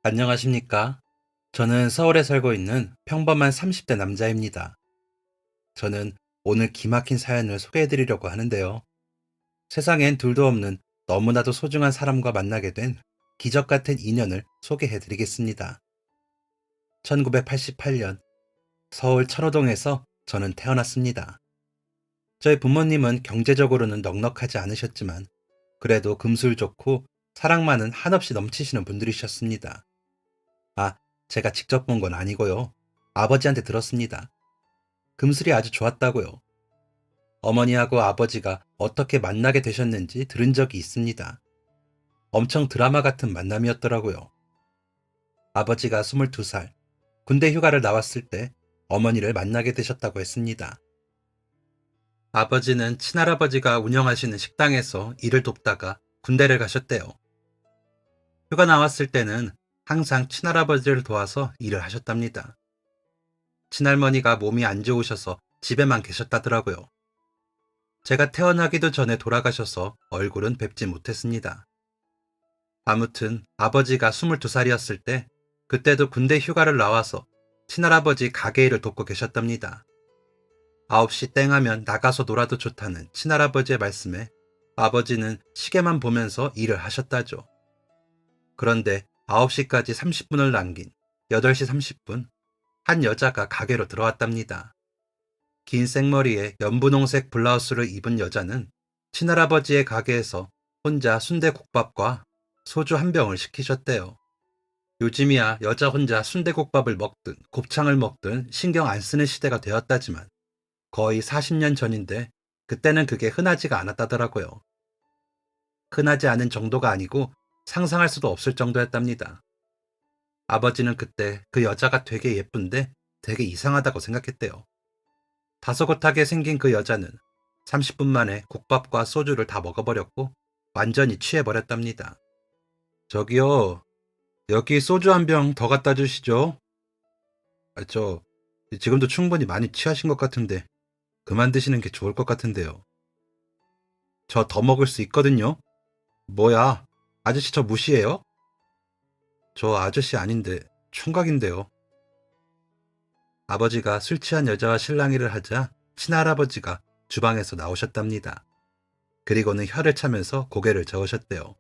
안녕하십니까? 저는 서울에 살고 있는 평범한 30대 남자입니다. 저는 오늘 기막힌 사연을 소개해 드리려고 하는데요. 세상엔 둘도 없는 너무나도 소중한 사람과 만나게 된 기적 같은 인연을 소개해 드리겠습니다. 1988년 서울 천호동에서 저는 태어났습니다. 저희 부모님은 경제적으로는 넉넉하지 않으셨지만 그래도 금술 좋고 사랑 많은 한없이 넘치시는 분들이셨습니다. 아, 제가 직접 본 건 아니고요. 아버지한테 들었습니다. 금슬이 아주 좋았다고요. 어머니하고 아버지가 어떻게 만나게 되셨는지 들은 적이 있습니다. 엄청 드라마 같은 만남이었더라고요. 아버지가 22살, 군대 휴가를 나왔을 때 어머니를 만나게 되셨다고 했습니다. 아버지는 친할아버지가 운영하시는 식당에서 일을 돕다가 군대를 가셨대요. 휴가 나왔을 때는 항상 친할아버지를 도와서 일을 하셨답니다. 친할머니가 몸이 안 좋으셔서 집에만 계셨다더라고요. 제가 태어나기도 전에 돌아가셔서 얼굴은 뵙지 못했습니다. 아무튼 아버지가 22살이었을 때 그때도 군대 휴가를 나와서 친할아버지 가게 일을 돕고 계셨답니다. 9시 땡 하면 나가서 놀아도 좋다는 친할아버지의 말씀에 아버지는 시계만 보면서 일을 하셨다죠. 그런데 9시까지 30분을 남긴 8시 30분, 한 여자가 가게로 들어왔답니다. 긴 생머리에 연분홍색 블라우스를 입은 여자는 친할아버지의 가게에서 혼자 순대국밥과 소주 한 병을 시키셨대요. 요즘이야 여자 혼자 순대국밥을 먹든 곱창을 먹든 신경 안 쓰는 시대가 되었다지만 거의 40년 전인데 그때는 그게 흔하지가 않았다더라고요. 흔하지 않은 정도가 아니고 상상할 수도 없을 정도였답니다. 아버지는 그때 그 여자가 되게 예쁜데 되게 이상하다고 생각했대요. 다소곳하게 생긴 그 여자는 30분 만에 국밥과 소주를 다 먹어버렸고 완전히 취해버렸답니다. 저기요, 여기 소주 한 병 더 갖다 주시죠. 저 지금도 충분히 많이 취하신 것 같은데 그만 드시는 게 좋을 것 같은데요. 저 더 먹을 수 있거든요. 뭐야, 아저씨 저 무시해요? 저 아저씨 아닌데 총각인데요. 아버지가 술 취한 여자와 실랑이를 하자 친할아버지가 주방에서 나오셨답니다. 그리고는 혀를 차면서 고개를 저으셨대요.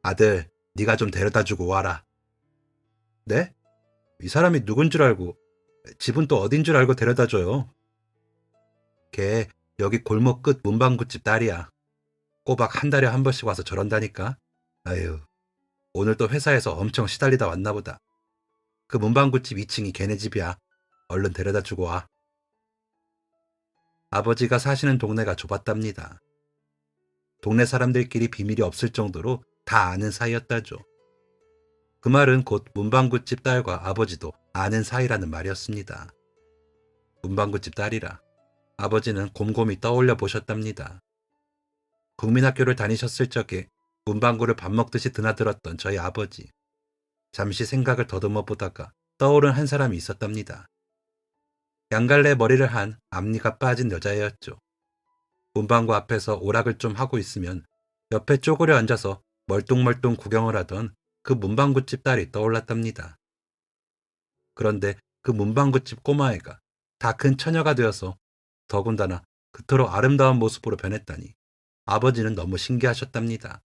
아들, 네가 좀 데려다 주고 와라. 네? 이 사람이 누군 줄 알고, 집은 또 어딘 줄 알고 데려다 줘요. 걔 여기 골목 끝 문방구집 딸이야. 꼬박 한 달에 한 번씩 와서 저런다니까. 아유, 오늘 또 회사에서 엄청 시달리다 왔나 보다. 그 문방구집 2층이 걔네 집이야. 얼른 데려다 주고 와. 아버지가 사시는 동네가 좁았답니다. 동네 사람들끼리 비밀이 없을 정도로 다 아는 사이였다죠. 그 말은 곧 문방구집 딸과 아버지도 아는 사이라는 말이었습니다. 문방구집 딸이라 아버지는 곰곰이 떠올려 보셨답니다. 국민학교를 다니셨을 적에 문방구를 밥 먹듯이 드나들었던 저희 아버지. 잠시 생각을 더듬어 보다가 떠오른 한 사람이 있었답니다. 양갈래 머리를 한 앞니가 빠진 여자애였죠. 문방구 앞에서 오락을 좀 하고 있으면 옆에 쪼그려 앉아서 멀뚱멀뚱 구경을 하던 그 문방구집 딸이 떠올랐답니다. 그런데 그 문방구집 꼬마애가 다 큰 처녀가 되어서 더군다나 그토록 아름다운 모습으로 변했다니 아버지는 너무 신기하셨답니다.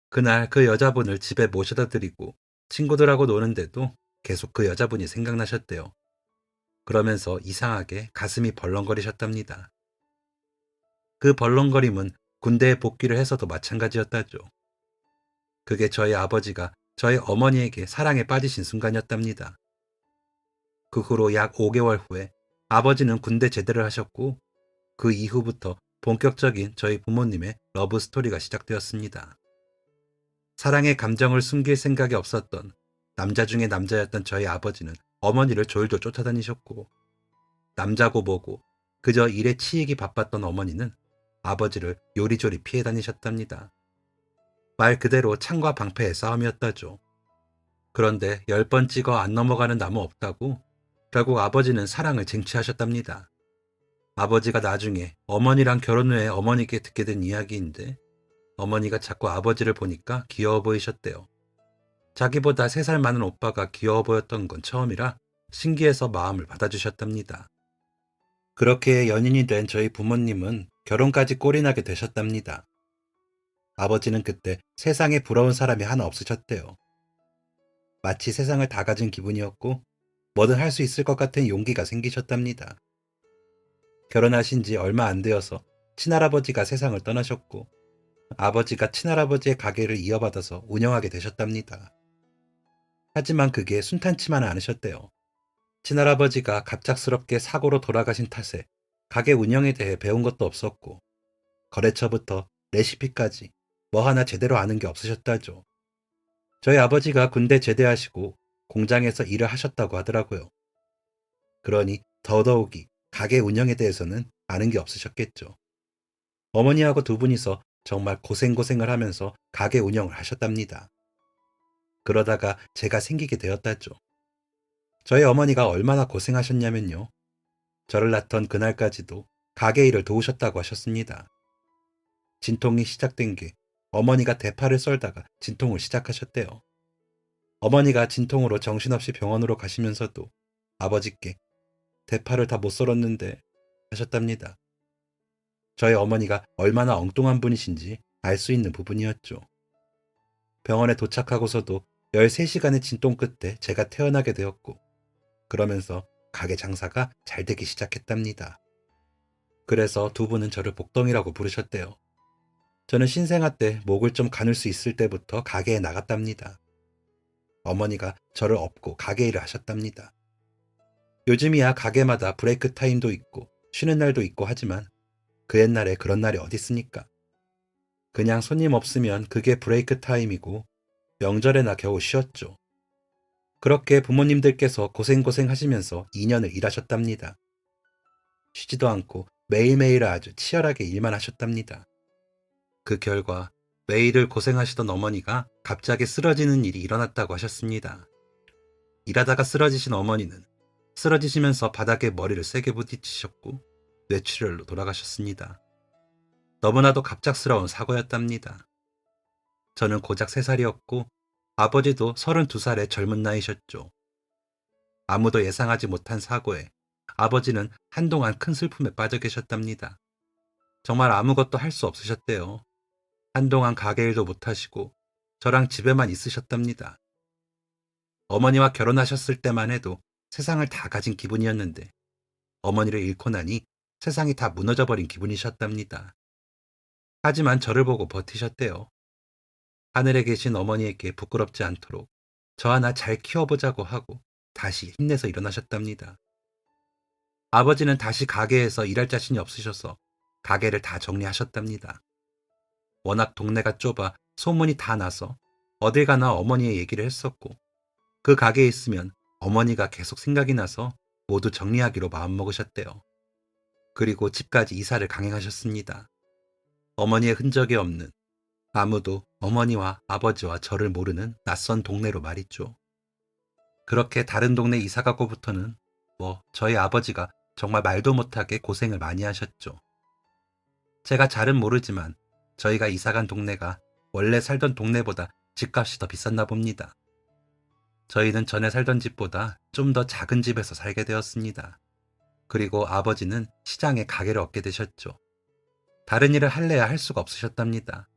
그날 그 여자분을 집에 모셔다 드리고 친구들하고 노는데도 계속 그 여자분이 생각나셨대요. 그러면서 이상하게 가슴이 벌렁거리셨답니다. 그 벌렁거림은 군대에 복귀를 해서도 마찬가지였다죠. 그게 저희 아버지가 저희 어머니에게 사랑에 빠지신 순간이었답니다. 그 후로 약 5개월 후에 아버지는 군대 제대를 하셨고 그 이후부터 본격적인 저희 부모님의 러브 스토리가 시작되었습니다. 사랑의 감정을 숨길 생각이 없었던 남자 중에 남자였던 저희 아버지는 어머니를 졸졸 쫓아다니셨고 남자고 뭐고 그저 일에 치이기 바빴던 어머니는 아버지를 요리조리 피해 다니셨답니다. 말 그대로 창과 방패의 싸움이었다죠. 그런데 10번 찍어 안 넘어가는 나무 없다고 결국 아버지는 사랑을 쟁취하셨답니다. 아버지가 나중에 어머니랑 결혼 후에 어머니께 듣게 된 이야기인데 어머니가 자꾸 아버지를 보니까 귀여워 보이셨대요. 자기보다 3살 많은 오빠가 귀여워 보였던 건 처음이라 신기해서 마음을 받아주셨답니다. 그렇게 연인이 된 저희 부모님은 결혼까지 꼴이 나게 되셨답니다. 아버지는 그때 세상에 부러운 사람이 하나 없으셨대요. 마치 세상을 다 가진 기분이었고 뭐든 할 수 있을 것 같은 용기가 생기셨답니다. 결혼하신 지 얼마 안 되어서 친할아버지가 세상을 떠나셨고 아버지가 친할아버지의 가게를 이어받아서 운영하게 되셨답니다. 하지만 그게 순탄치만은 않으셨대요. 친할아버지가 갑작스럽게 사고로 돌아가신 탓에 가게 운영에 대해 배운 것도 없었고 거래처부터 레시피까지 뭐 하나 제대로 아는 게 없으셨다죠. 저희 아버지가 군대 제대하시고 공장에서 일을 하셨다고 하더라고요. 그러니 더더욱이 가게 운영에 대해서는 아는 게 없으셨겠죠. 어머니하고 두 분이서 정말 고생고생을 하면서 가게 운영을 하셨답니다. 그러다가 제가 생기게 되었다죠. 저희 어머니가 얼마나 고생하셨냐면요. 저를 낳던 그날까지도 가게 일을 도우셨다고 하셨습니다. 진통이 시작된 게 어머니가 대파를 썰다가 진통을 시작하셨대요. 어머니가 진통으로 정신없이 병원으로 가시면서도 아버지께 대파를 다 못 썰었는데 하셨답니다. 저희 어머니가 얼마나 엉뚱한 분이신지 알 수 있는 부분이었죠. 병원에 도착하고서도 13시간의 진통 끝에 제가 태어나게 되었고 그러면서 가게 장사가 잘 되기 시작했답니다. 그래서 두 분은 저를 복덩이라고 부르셨대요. 저는 신생아 때 목을 좀 가눌 수 있을 때부터 가게에 나갔답니다. 어머니가 저를 업고 가게 일을 하셨답니다. 요즘이야 가게마다 브레이크 타임도 있고 쉬는 날도 있고 하지만 그 옛날에 그런 날이 어딨습니까? 그냥 손님 없으면 그게 브레이크 타임이고 명절에나 겨우 쉬었죠. 그렇게 부모님들께서 고생고생 하시면서 2년을 일하셨답니다. 쉬지도 않고 매일매일 아주 치열하게 일만 하셨답니다. 그 결과 매일을 고생하시던 어머니가 갑자기 쓰러지는 일이 일어났다고 하셨습니다. 일하다가 쓰러지신 어머니는 쓰러지시면서 바닥에 머리를 세게 부딪히셨고 뇌출혈로 돌아가셨습니다. 너무나도 갑작스러운 사고였답니다. 저는 고작 3살이었고 아버지도 32살의 젊은 나이셨죠. 아무도 예상하지 못한 사고에 아버지는 한동안 큰 슬픔에 빠져 계셨답니다. 정말 아무것도 할 수 없으셨대요. 한동안 가게 일도 못하시고 저랑 집에만 있으셨답니다. 어머니와 결혼하셨을 때만 해도 세상을 다 가진 기분이었는데 어머니를 잃고 나니 세상이 다 무너져버린 기분이셨답니다. 하지만 저를 보고 버티셨대요. 하늘에 계신 어머니에게 부끄럽지 않도록 저 하나 잘 키워보자고 하고 다시 힘내서 일어나셨답니다. 아버지는 다시 가게에서 일할 자신이 없으셔서 가게를 다 정리하셨답니다. 워낙 동네가 좁아 소문이 다 나서 어딜 가나 어머니의 얘기를 했었고 그 가게에 있으면 어머니가 계속 생각이 나서 모두 정리하기로 마음먹으셨대요. 그리고 집까지 이사를 강행하셨습니다. 어머니의 흔적이 없는 아무도 어머니와 아버지와 저를 모르는 낯선 동네로 말이죠. 그렇게 다른 동네 이사 가고부터는 저희 아버지가 정말 말도 못하게 고생을 많이 하셨죠. 제가 잘은 모르지만 저희가 이사간 동네가 원래 살던 동네보다 집값이 더 비쌌나 봅니다. 저희는 전에 살던 집보다 좀 더 작은 집에서 살게 되었습니다. 그리고 아버지는 시장에 가게를 얻게 되셨죠. 다른 일을 할래야 할 수가 없으셨답니다.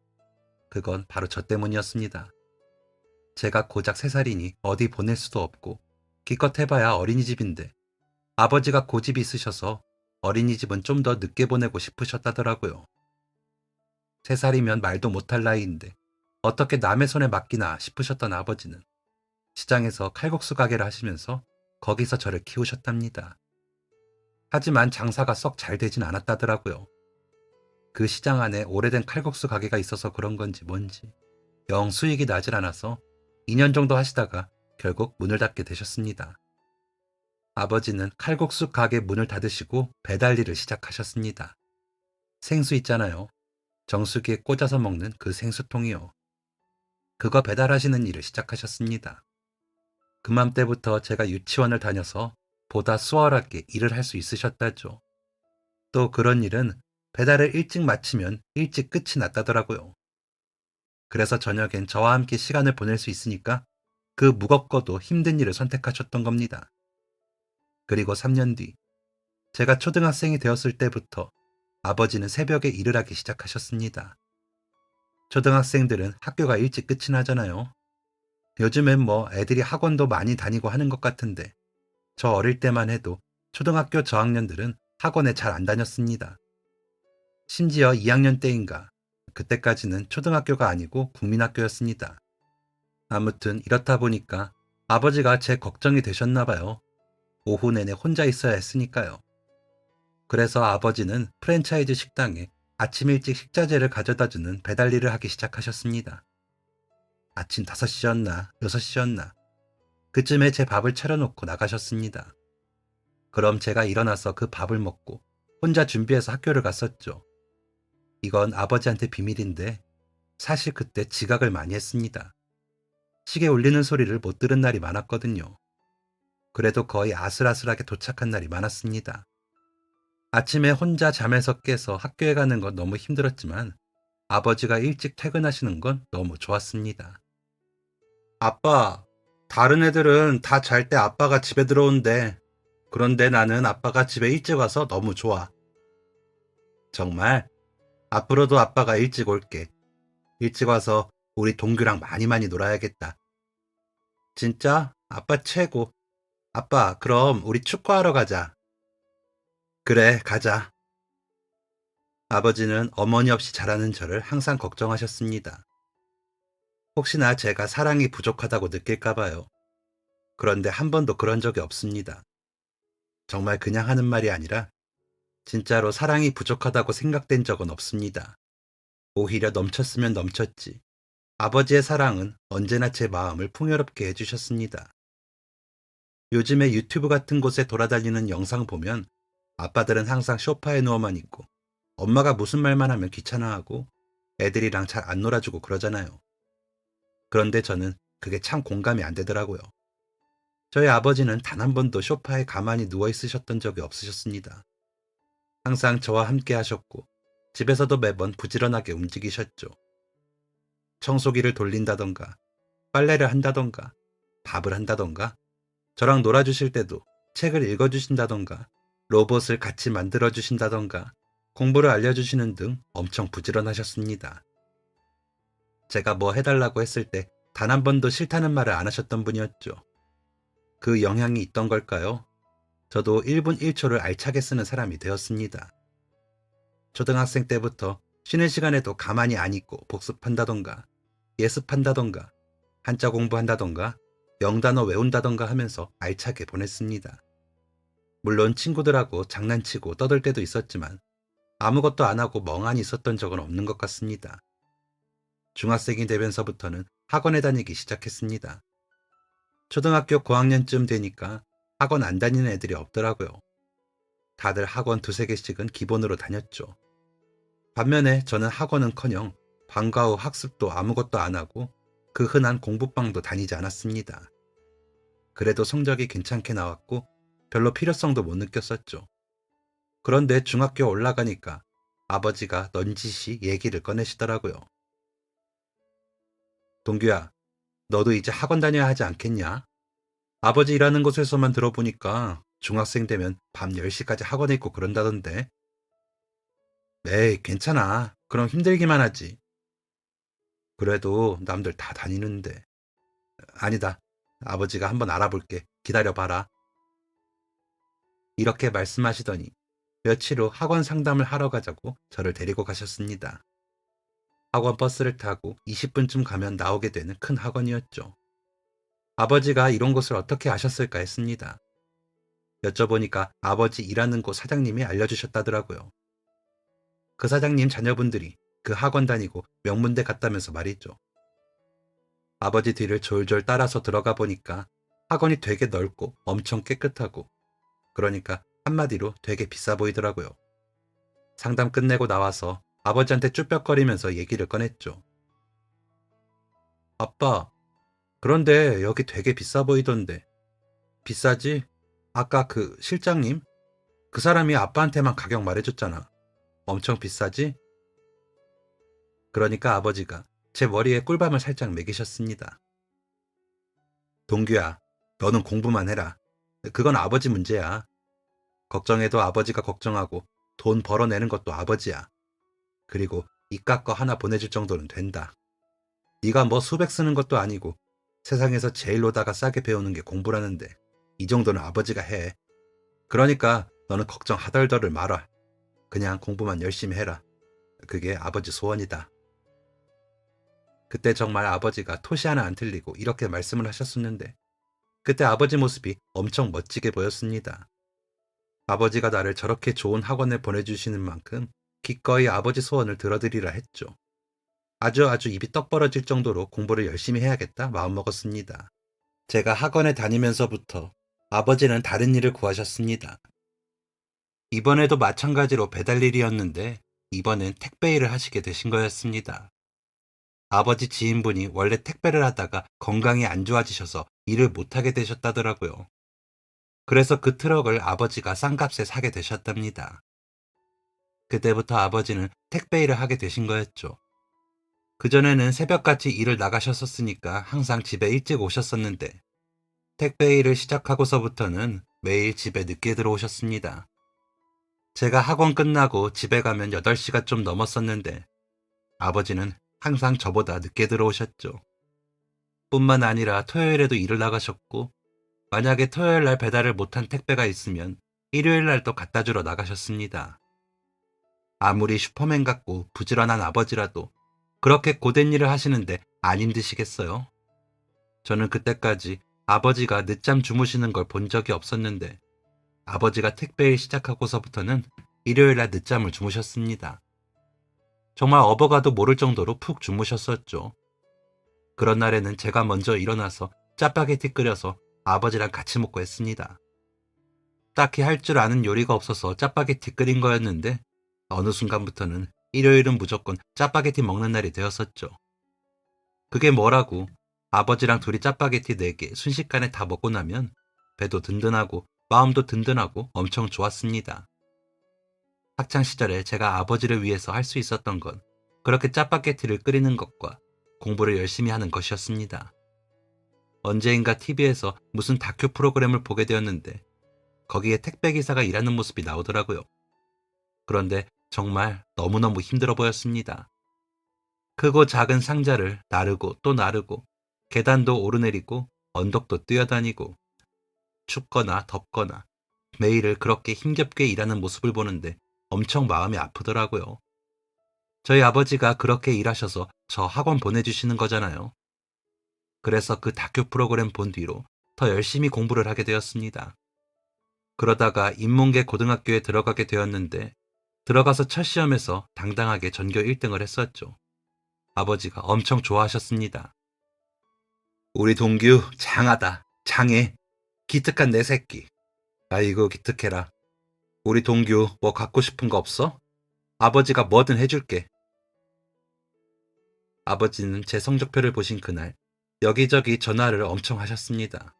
그건 바로 저 때문이었습니다. 제가 고작 3살이니 어디 보낼 수도 없고 기껏 해봐야 어린이집인데 아버지가 고집이 있으셔서 어린이집은 좀 더 늦게 보내고 싶으셨다더라고요. 3살이면 말도 못할 나이인데 어떻게 남의 손에 맡기나 싶으셨던 아버지는 시장에서 칼국수 가게를 하시면서 거기서 저를 키우셨답니다. 하지만 장사가 썩 잘 되진 않았다더라고요. 그 시장 안에 오래된 칼국수 가게가 있어서 그런 건지 뭔지 영 수익이 나질 않아서 2년 정도 하시다가 결국 문을 닫게 되셨습니다. 아버지는 칼국수 가게 문을 닫으시고 배달 일을 시작하셨습니다. 생수 있잖아요. 정수기에 꽂아서 먹는 그 생수통이요. 그거 배달하시는 일을 시작하셨습니다. 그맘때부터 제가 유치원을 다녀서 보다 수월하게 일을 할 수 있으셨다죠. 또 그런 일은 배달을 일찍 마치면 일찍 끝이 났다더라고요. 그래서 저녁엔 저와 함께 시간을 보낼 수 있으니까 그 무겁고도 힘든 일을 선택하셨던 겁니다. 그리고 3년 뒤, 제가 초등학생이 되었을 때부터 아버지는 새벽에 일을 하기 시작하셨습니다. 초등학생들은 학교가 일찍 끝이 나잖아요. 요즘엔 뭐 애들이 학원도 많이 다니고 하는 것 같은데 저 어릴 때만 해도 초등학교 저학년들은 학원에 잘 안 다녔습니다. 심지어 2학년 때인가 그때까지는 초등학교가 아니고 국민학교였습니다. 아무튼 이렇다 보니까 아버지가 제 걱정이 되셨나 봐요. 오후 내내 혼자 있어야 했으니까요. 그래서 아버지는 프랜차이즈 식당에 아침 일찍 식자재를 가져다주는 배달 일을 하기 시작하셨습니다. 아침 5시였나 6시였나 그쯤에 제 밥을 차려놓고 나가셨습니다. 그럼 제가 일어나서 그 밥을 먹고 혼자 준비해서 학교를 갔었죠. 이건 아버지한테 비밀인데 사실 그때 지각을 많이 했습니다. 시계 울리는 소리를 못 들은 날이 많았거든요. 그래도 거의 아슬아슬하게 도착한 날이 많았습니다. 아침에 혼자 잠에서 깨서 학교에 가는 건 너무 힘들었지만 아버지가 일찍 퇴근하시는 건 너무 좋았습니다. 아빠, 다른 애들은 다 잘 때 아빠가 집에 들어온대. 그런데 나는 아빠가 집에 일찍 와서 너무 좋아. 정말? 앞으로도 아빠가 일찍 올게. 일찍 와서 우리 동규랑 많이 많이 놀아야겠다. 진짜? 아빠 최고. 아빠, 그럼 우리 축구하러 가자. 그래, 가자. 아버지는 어머니 없이 자라는 저를 항상 걱정하셨습니다. 혹시나 제가 사랑이 부족하다고 느낄까 봐요. 그런데 한 번도 그런 적이 없습니다. 정말 그냥 하는 말이 아니라 진짜로 사랑이 부족하다고 생각된 적은 없습니다. 오히려 넘쳤으면 넘쳤지. 아버지의 사랑은 언제나 제 마음을 풍요롭게 해주셨습니다. 요즘에 유튜브 같은 곳에 돌아다니는 영상 보면 아빠들은 항상 소파에 누워만 있고 엄마가 무슨 말만 하면 귀찮아하고 애들이랑 잘 안 놀아주고 그러잖아요. 그런데 저는 그게 참 공감이 안 되더라고요. 저희 아버지는 단 한 번도 소파에 가만히 누워 있으셨던 적이 없으셨습니다. 항상 저와 함께 하셨고 집에서도 매번 부지런하게 움직이셨죠. 청소기를 돌린다던가 빨래를 한다던가 밥을 한다던가 저랑 놀아주실 때도 책을 읽어주신다던가 로봇을 같이 만들어주신다던가 공부를 알려주시는 등 엄청 부지런하셨습니다. 제가 뭐 해달라고 했을 때 단 한 번도 싫다는 말을 안 하셨던 분이었죠. 그 영향이 있던 걸까요? 저도 1분 1초를 알차게 쓰는 사람이 되었습니다. 초등학생 때부터 쉬는 시간에도 가만히 안 있고 복습한다던가 예습한다던가 한자 공부한다던가 영단어 외운다던가 하면서 알차게 보냈습니다. 물론 친구들하고 장난치고 떠들 때도 있었지만 아무것도 안 하고 멍하니 있었던 적은 없는 것 같습니다. 중학생이 되면서부터는 학원에 다니기 시작했습니다. 초등학교 고학년쯤 되니까 학원 안 다니는 애들이 없더라고요. 다들 학원 2~3개씩은 기본으로 다녔죠. 반면에 저는 학원은커녕 방과 후 학습도 아무것도 안 하고 그 흔한 공부방도 다니지 않았습니다. 그래도 성적이 괜찮게 나왔고 별로 필요성도 못 느꼈었죠. 그런데 중학교 올라가니까 아버지가 넌지시 얘기를 꺼내시더라고요. 동규야, 너도 이제 학원 다녀야 하지 않겠냐? 아버지 일하는 곳에서만 들어보니까 중학생 되면 밤 10시까지 학원에 있고 그런다던데. 에이, 괜찮아. 그럼 힘들기만 하지. 그래도 남들 다 다니는데. 아니다. 아버지가 한번 알아볼게. 기다려봐라. 이렇게 말씀하시더니 며칠 후 학원 상담을 하러 가자고 저를 데리고 가셨습니다. 학원 버스를 타고 20분쯤 가면 나오게 되는 큰 학원이었죠. 아버지가 이런 곳을 어떻게 아셨을까 했습니다. 여쭤보니까 아버지 일하는 곳 사장님이 알려주셨다더라고요. 그 사장님 자녀분들이 그 학원 다니고 명문대 갔다면서 말이죠. 아버지 뒤를 졸졸 따라서 들어가 보니까 학원이 되게 넓고 엄청 깨끗하고 그러니까 한마디로 되게 비싸 보이더라고요. 상담 끝내고 나와서 아버지한테 쭈뼛거리면서 얘기를 꺼냈죠. 아빠, 그런데 여기 되게 비싸 보이던데. 비싸지? 아까 그 실장님? 그 사람이 아빠한테만 가격 말해줬잖아. 엄청 비싸지? 그러니까 아버지가 제 머리에 꿀밤을 살짝 매기셨습니다. 동규야, 너는 공부만 해라. 그건 아버지 문제야. 걱정해도 아버지가 걱정하고 돈 벌어내는 것도 아버지야. 그리고 이깟 거 하나 보내줄 정도는 된다. 네가 뭐 수백 쓰는 것도 아니고 세상에서 제일로다가 싸게 배우는 게 공부라는데 이 정도는 아버지가 해. 그러니까 너는 걱정 하덜덜을 말아. 그냥 공부만 열심히 해라. 그게 아버지 소원이다. 그때 정말 아버지가 토시 하나 안 틀리고 이렇게 말씀을 하셨었는데 그때 아버지 모습이 엄청 멋지게 보였습니다. 아버지가 나를 저렇게 좋은 학원에 보내주시는 만큼 기꺼이 아버지 소원을 들어드리라 했죠. 아주 입이 떡 벌어질 정도로 공부를 열심히 해야겠다 마음먹었습니다. 제가 학원에 다니면서부터 아버지는 다른 일을 구하셨습니다. 이번에도 마찬가지로 배달 일이었는데 이번엔 택배 일을 하시게 되신 거였습니다. 아버지 지인분이 원래 택배를 하다가 건강이 안 좋아지셔서 일을 못하게 되셨다더라고요. 그래서 그 트럭을 아버지가 싼 값에 사게 되셨답니다. 그때부터 아버지는 택배 일을 하게 되신 거였죠. 그전에는 새벽같이 일을 나가셨었으니까 항상 집에 일찍 오셨었는데 택배 일을 시작하고서부터는 매일 집에 늦게 들어오셨습니다. 제가 학원 끝나고 집에 가면 8시가 좀 넘었었는데 아버지는 항상 저보다 늦게 들어오셨죠. 뿐만 아니라 토요일에도 일을 나가셨고 만약에 토요일 날 배달을 못한 택배가 있으면 일요일 날도 갖다 주러 나가셨습니다. 아무리 슈퍼맨 같고 부지런한 아버지라도 그렇게 고된 일을 하시는데 안 힘드시겠어요? 저는 그때까지 아버지가 늦잠 주무시는 걸 본 적이 없었는데 아버지가 택배일 시작하고서부터는 일요일 날 늦잠을 주무셨습니다. 정말 업어가도 모를 정도로 푹 주무셨었죠. 그런 날에는 제가 먼저 일어나서 짜파게티 끓여서 아버지랑 같이 먹고 했습니다. 딱히 할 줄 아는 요리가 없어서 짜파게티 끓인 거였는데 어느 순간부터는 일요일은 무조건 짜파게티 먹는 날이 되었었죠. 그게 뭐라고 아버지랑 둘이 짜파게티 4개 순식간에 다 먹고 나면 배도 든든하고 마음도 든든하고 엄청 좋았습니다. 학창시절에 제가 아버지를 위해서 할 수 있었던 건 그렇게 짜파게티를 끓이는 것과 공부를 열심히 하는 것이었습니다. 언제인가 TV에서 무슨 다큐 프로그램을 보게 되었는데 거기에 택배기사가 일하는 모습이 나오더라고요. 그런데 정말 너무너무 힘들어 보였습니다. 크고 작은 상자를 나르고 또 나르고 계단도 오르내리고 언덕도 뛰어다니고 춥거나 덥거나 매일을 그렇게 힘겹게 일하는 모습을 보는데 엄청 마음이 아프더라고요. 저희 아버지가 그렇게 일하셔서 저 학원 보내주시는 거잖아요. 그래서 그 다큐 프로그램 본 뒤로 더 열심히 공부를 하게 되었습니다. 그러다가 인문계 고등학교에 들어가게 되었는데 들어가서 첫 시험에서 당당하게 전교 1등을 했었죠. 아버지가 엄청 좋아하셨습니다. 우리 동규 장하다. 장해. 기특한 내 새끼. 아이고 기특해라. 우리 동규 뭐 갖고 싶은 거 없어? 아버지가 뭐든 해줄게. 아버지는 제 성적표를 보신 그날 여기저기 전화를 엄청 하셨습니다.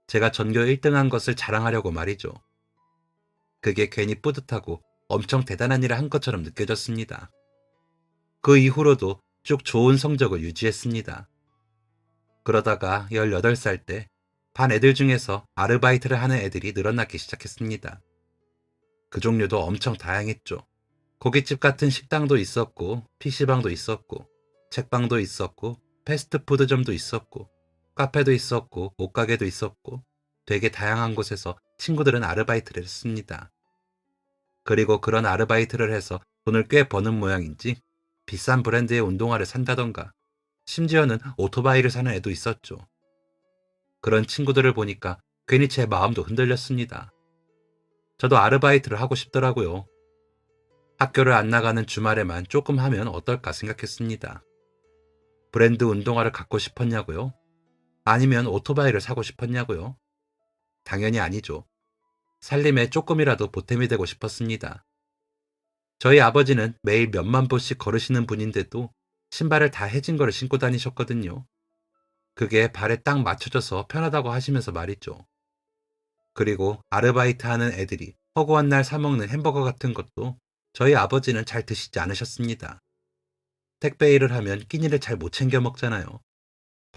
제가 전교 1등한 것을 자랑하려고 말이죠. 그게 괜히 뿌듯하고 엄청 대단한 일을 한 것처럼 느껴졌습니다. 그 이후로도 쭉 좋은 성적을 유지했습니다. 그러다가 18살 때 반 애들 중에서 아르바이트를 하는 애들이 늘어나기 시작했습니다. 그 종류도 엄청 다양했죠. 고깃집 같은 식당도 있었고, PC방도 있었고, 책방도 있었고, 패스트푸드점도 있었고, 카페도 있었고, 옷가게도 있었고, 되게 다양한 곳에서 친구들은 아르바이트를 했습니다. 그리고 그런 아르바이트를 해서 돈을 꽤 버는 모양인지 비싼 브랜드의 운동화를 산다던가 심지어는 오토바이를 사는 애도 있었죠. 그런 친구들을 보니까 괜히 제 마음도 흔들렸습니다. 저도 아르바이트를 하고 싶더라고요. 학교를 안 나가는 주말에만 조금 하면 어떨까 생각했습니다. 브랜드 운동화를 갖고 싶었냐고요? 아니면 오토바이를 사고 싶었냐고요? 당연히 아니죠. 살림에 조금이라도 보탬이 되고 싶었습니다. 저희 아버지는 매일 몇만 보씩 걸으시는 분인데도 신발을 다 해진 거를 신고 다니셨거든요. 그게 발에 딱 맞춰져서 편하다고 하시면서 말이죠. 그리고 아르바이트 하는 애들이 허구한 날 사먹는 햄버거 같은 것도 저희 아버지는 잘 드시지 않으셨습니다. 택배 일을 하면 끼니를 잘 못 챙겨 먹잖아요.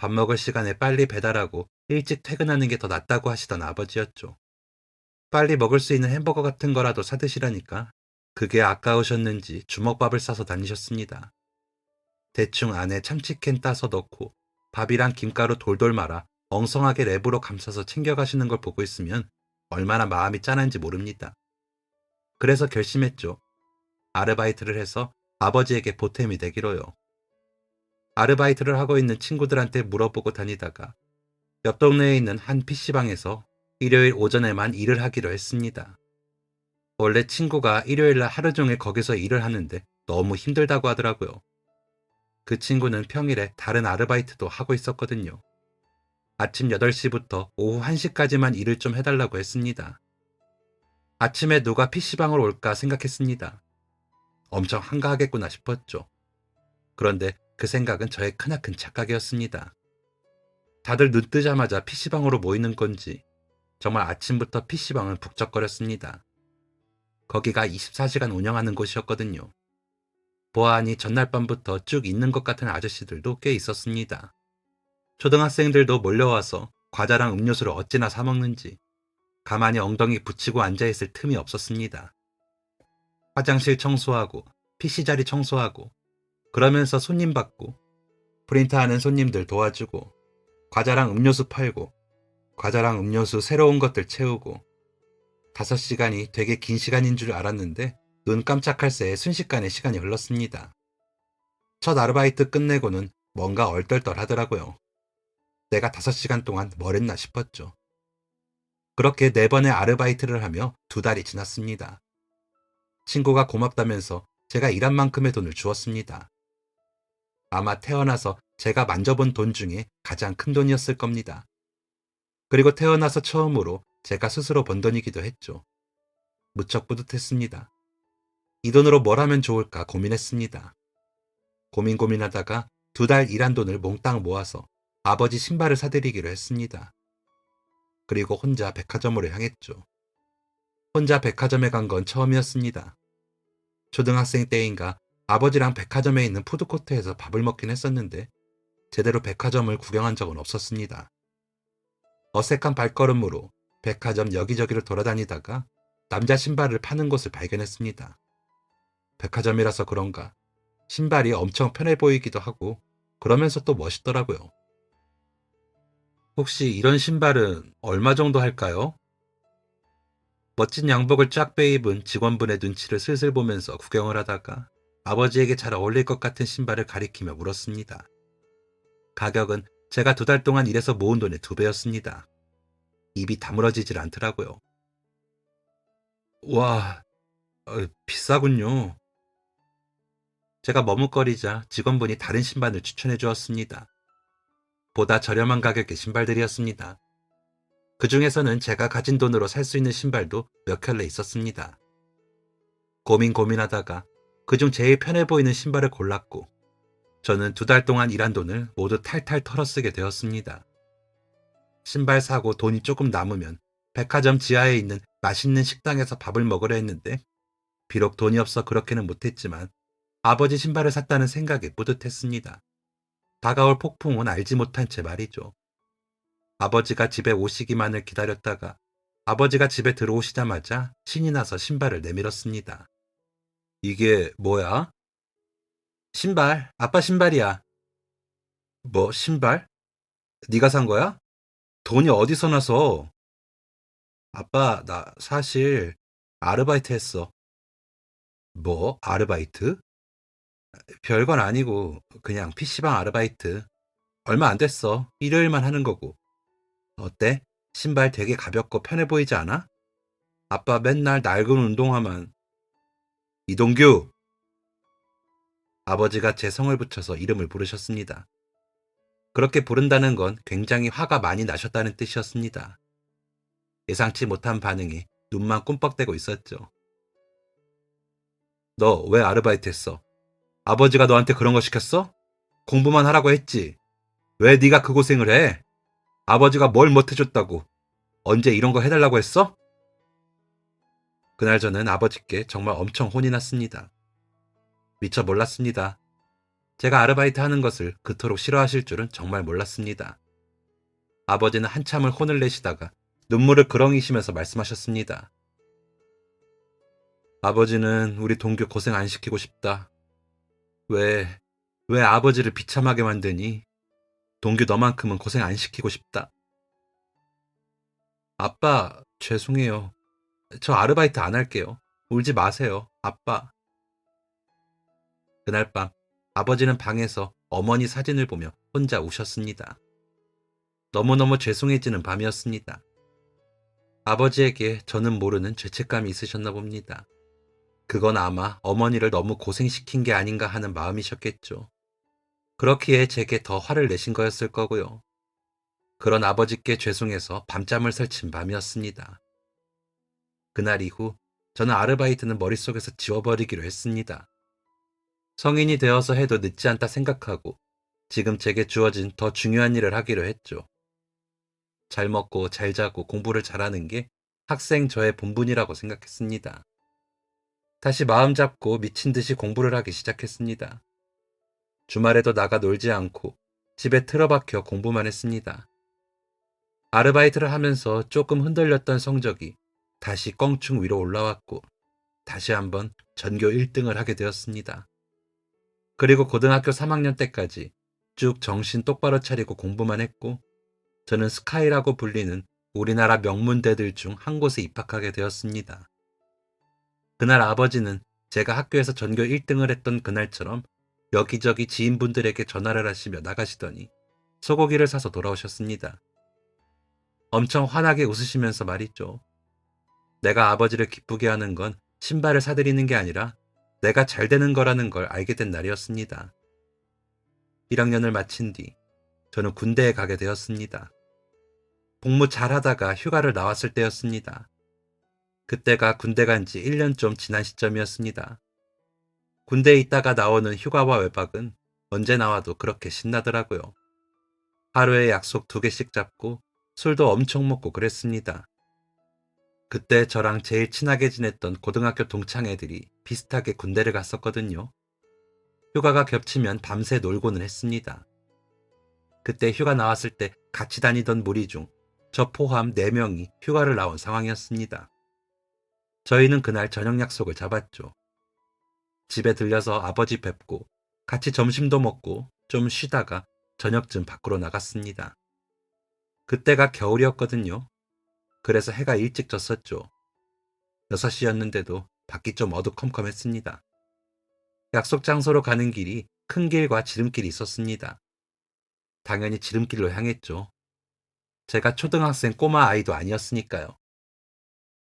밥 먹을 시간에 빨리 배달하고 일찍 퇴근하는 게 더 낫다고 하시던 아버지였죠. 빨리 먹을 수 있는 햄버거 같은 거라도 사드시라니까 그게 아까우셨는지 주먹밥을 싸서 다니셨습니다. 대충 안에 참치캔 따서 넣고 밥이랑 김가루 돌돌 말아 엉성하게 랩으로 감싸서 챙겨가시는 걸 보고 있으면 얼마나 마음이 짠한지 모릅니다. 그래서 결심했죠. 아르바이트를 해서 아버지에게 보탬이 되기로요. 아르바이트를 하고 있는 친구들한테 물어보고 다니다가 옆 동네에 있는 한 PC방에서 일요일 오전에만 일을 하기로 했습니다. 원래 친구가 일요일날 하루 종일 거기서 일을 하는데 너무 힘들다고 하더라고요. 그 친구는 평일에 다른 아르바이트도 하고 있었거든요. 아침 8시부터 오후 1시까지만 일을 좀 해달라고 했습니다. 아침에 누가 PC방으로 올까 생각했습니다. 엄청 한가하겠구나 싶었죠. 그런데 그 생각은 저의 크나큰 착각이었습니다. 다들 눈 뜨자마자 PC방으로 모이는 건지 정말 아침부터 PC방은 북적거렸습니다. 거기가 24시간 운영하는 곳이었거든요. 보아하니 전날 밤부터 쭉 있는 것 같은 아저씨들도 꽤 있었습니다. 초등학생들도 몰려와서 과자랑 음료수를 어찌나 사 먹는지 가만히 엉덩이 붙이고 앉아있을 틈이 없었습니다. 화장실 청소하고 PC 자리 청소하고 그러면서 손님 받고 프린터하는 손님들 도와주고 과자랑 음료수 팔고 과자랑 음료수 새로운 것들 채우고 5시간이 되게 긴 시간인 줄 알았는데 눈 깜짝할 새에 순식간에 시간이 흘렀습니다. 첫 아르바이트 끝내고는 뭔가 얼떨떨하더라고요. 내가 5시간 동안 뭘 했나 싶었죠. 그렇게 4번의 아르바이트를 하며 2달이 지났습니다. 친구가 고맙다면서 제가 일한 만큼의 돈을 주었습니다. 아마 태어나서 제가 만져본 돈 중에 가장 큰 돈이었을 겁니다. 그리고 태어나서 처음으로 제가 스스로 번 돈이기도 했죠. 무척 뿌듯했습니다. 이 돈으로 뭘 하면 좋을까 고민했습니다. 고민하다가 2달 일한 돈을 몽땅 모아서 아버지 신발을 사드리기로 했습니다. 그리고 혼자 백화점으로 향했죠. 혼자 백화점에 간 건 처음이었습니다. 초등학생 때인가 아버지랑 백화점에 있는 푸드코트에서 밥을 먹긴 했었는데 제대로 백화점을 구경한 적은 없었습니다. 어색한 발걸음으로 백화점 여기저기를 돌아다니다가 남자 신발을 파는 곳을 발견했습니다. 백화점이라서 그런가 신발이 엄청 편해 보이기도 하고 그러면서 또 멋있더라고요. 혹시 이런 신발은 얼마 정도 할까요? 멋진 양복을 쫙 빼입은 직원분의 눈치를 슬슬 보면서 구경을 하다가 아버지에게 잘 어울릴 것 같은 신발을 가리키며 물었습니다. 가격은 제가 2달 동안 일해서 모은 돈의 2배였습니다. 입이 다물어지질 않더라고요. 와, 비싸군요. 제가 머뭇거리자 직원분이 다른 신발을 추천해 주었습니다. 보다 저렴한 가격의 신발들이었습니다. 그 중에서는 제가 가진 돈으로 살 수 있는 신발도 몇 켤레 있었습니다. 고민하다가 그중 제일 편해 보이는 신발을 골랐고 저는 2달 동안 일한 돈을 모두 탈탈 털어쓰게 되었습니다. 신발 사고 돈이 조금 남으면 백화점 지하에 있는 맛있는 식당에서 밥을 먹으려 했는데 비록 돈이 없어 그렇게는 못했지만 아버지 신발을 샀다는 생각에 뿌듯했습니다. 다가올 폭풍은 알지 못한 채 말이죠. 아버지가 집에 오시기만을 기다렸다가 아버지가 집에 들어오시자마자 신이 나서 신발을 내밀었습니다. 이게 뭐야? 신발, 아빠 신발이야. 뭐 신발? 네가 산 거야? 돈이 어디서 나서? 아빠, 나 사실 아르바이트 했어. 뭐? 아르바이트? 별건 아니고 그냥 PC방 아르바이트. 얼마 안 됐어. 일요일만 하는 거고. 어때? 신발 되게 가볍고 편해 보이지 않아? 아빠 맨날 낡은 운동화만. 이동규! 아버지가 제 성을 붙여서 이름을 부르셨습니다. 그렇게 부른다는 건 굉장히 화가 많이 나셨다는 뜻이었습니다. 예상치 못한 반응에 눈만 끔뻑대고 있었죠. 너 왜 아르바이트 했어? 아버지가 너한테 그런 거 시켰어? 공부만 하라고 했지. 왜 네가 그 고생을 해? 아버지가 뭘 못해줬다고. 언제 이런 거 해달라고 했어? 그날 저는 아버지께 정말 엄청 혼이 났습니다. 미처 몰랐습니다. 제가 아르바이트 하는 것을 그토록 싫어하실 줄은 정말 몰랐습니다. 아버지는 한참을 혼을 내시다가 눈물을 그렁이시면서 말씀하셨습니다. 아버지는 우리 동규 고생 안 시키고 싶다. 왜, 왜 아버지를 비참하게 만드니? 동규 너만큼은 고생 안 시키고 싶다. 아빠, 죄송해요. 저 아르바이트 안 할게요. 울지 마세요, 아빠. 그날 밤 아버지는 방에서 어머니 사진을 보며 혼자 우셨습니다. 너무너무 죄송해지는 밤이었습니다. 아버지에게 저는 모르는 죄책감이 있으셨나 봅니다. 그건 아마 어머니를 너무 고생시킨 게 아닌가 하는 마음이셨겠죠. 그렇기에 제게 더 화를 내신 거였을 거고요. 그런 아버지께 죄송해서 밤잠을 설친 밤이었습니다. 그날 이후 저는 아르바이트는 머릿속에서 지워버리기로 했습니다. 성인이 되어서 해도 늦지 않다 생각하고 지금 제게 주어진 더 중요한 일을 하기로 했죠. 잘 먹고 잘 자고 공부를 잘하는 게 학생 저의 본분이라고 생각했습니다. 다시 마음 잡고 미친 듯이 공부를 하기 시작했습니다. 주말에도 나가 놀지 않고 집에 틀어박혀 공부만 했습니다. 아르바이트를 하면서 조금 흔들렸던 성적이 다시 껑충 위로 올라왔고 다시 한번 전교 1등을 하게 되었습니다. 그리고 고등학교 3학년 때까지 쭉 정신 똑바로 차리고 공부만 했고 저는 스카이라고 불리는 우리나라 명문대들 중 한 곳에 입학하게 되었습니다. 그날 아버지는 제가 학교에서 전교 1등을 했던 그날처럼 여기저기 지인분들에게 전화를 하시며 나가시더니 소고기를 사서 돌아오셨습니다. 엄청 환하게 웃으시면서 말이죠. 내가 아버지를 기쁘게 하는 건 신발을 사드리는 게 아니라 내가 잘 되는 거라는 걸 알게 된 날이었습니다. 1학년을 마친 뒤 저는 군대에 가게 되었습니다. 복무 잘하다가 휴가를 나왔을 때였습니다. 그때가 군대 간 지 1년 좀 지난 시점이었습니다. 군대에 있다가 나오는 휴가와 외박은 언제 나와도 그렇게 신나더라고요. 하루에 약속 2개씩 잡고 술도 엄청 먹고 그랬습니다. 그때 저랑 제일 친하게 지냈던 고등학교 동창 애들이 비슷하게 군대를 갔었거든요. 휴가가 겹치면 밤새 놀고는 했습니다. 그때 휴가 나왔을 때 같이 다니던 무리 중 저 포함 4명이 휴가를 나온 상황이었습니다. 저희는 그날 저녁 약속을 잡았죠. 집에 들려서 아버지 뵙고 같이 점심도 먹고 좀 쉬다가 저녁쯤 밖으로 나갔습니다. 그때가 겨울이었거든요. 그래서 해가 일찍 졌었죠. 6시였는데도 밖이 좀 어두컴컴했습니다. 약속 장소로 가는 길이 큰 길과 지름길이 있었습니다. 당연히 지름길로 향했죠. 제가 초등학생 꼬마 아이도 아니었으니까요.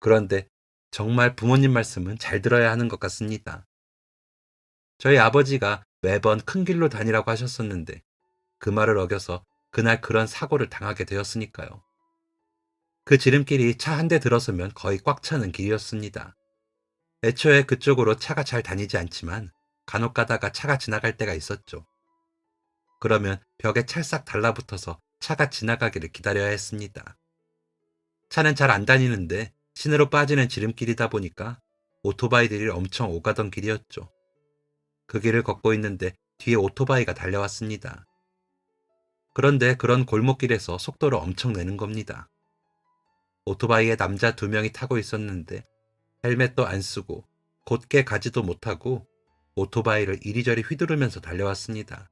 그런데 정말 부모님 말씀은 잘 들어야 하는 것 같습니다. 저희 아버지가 매번 큰 길로 다니라고 하셨었는데 그 말을 어겨서 그날 그런 사고를 당하게 되었으니까요. 그 지름길이 차 한 대 들어서면 거의 꽉 차는 길이었습니다. 애초에 그쪽으로 차가 잘 다니지 않지만 간혹 가다가 차가 지나갈 때가 있었죠. 그러면 벽에 찰싹 달라붙어서 차가 지나가기를 기다려야 했습니다. 차는 잘 안 다니는데 시내로 빠지는 지름길이다 보니까 오토바이들이 엄청 오가던 길이었죠. 그 길을 걷고 있는데 뒤에 오토바이가 달려왔습니다. 그런데 그런 골목길에서 속도를 엄청 내는 겁니다. 오토바이에 남자 2명이 타고 있었는데 헬멧도 안 쓰고 곧게 가지도 못하고 오토바이를 이리저리 휘두르면서 달려왔습니다.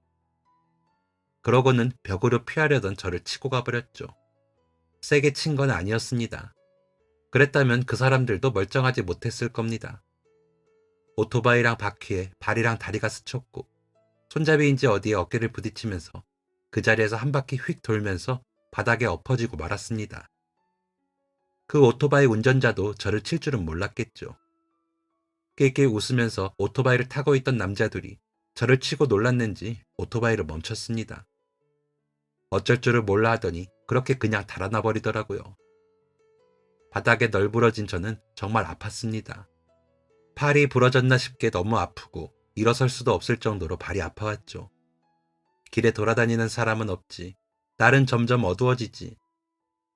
그러고는 벽으로 피하려던 저를 치고 가버렸죠. 세게 친 건 아니었습니다. 그랬다면 그 사람들도 멀쩡하지 못했을 겁니다. 오토바이랑 바퀴에 발이랑 다리가 스쳤고 손잡이인지 어디에 어깨를 부딪히면서 그 자리에서 한 바퀴 휙 돌면서 바닥에 엎어지고 말았습니다. 그 오토바이 운전자도 저를 칠 줄은 몰랐겠죠. 낄낄 웃으면서 오토바이를 타고 있던 남자들이 저를 치고 놀랐는지 오토바이를 멈췄습니다. 어쩔 줄을 몰라 하더니 그렇게 그냥 달아나 버리더라고요. 바닥에 널브러진 저는 정말 아팠습니다. 팔이 부러졌나 싶게 너무 아프고 일어설 수도 없을 정도로 발이 아파왔죠. 길에 돌아다니는 사람은 없지. 날은 점점 어두워지지.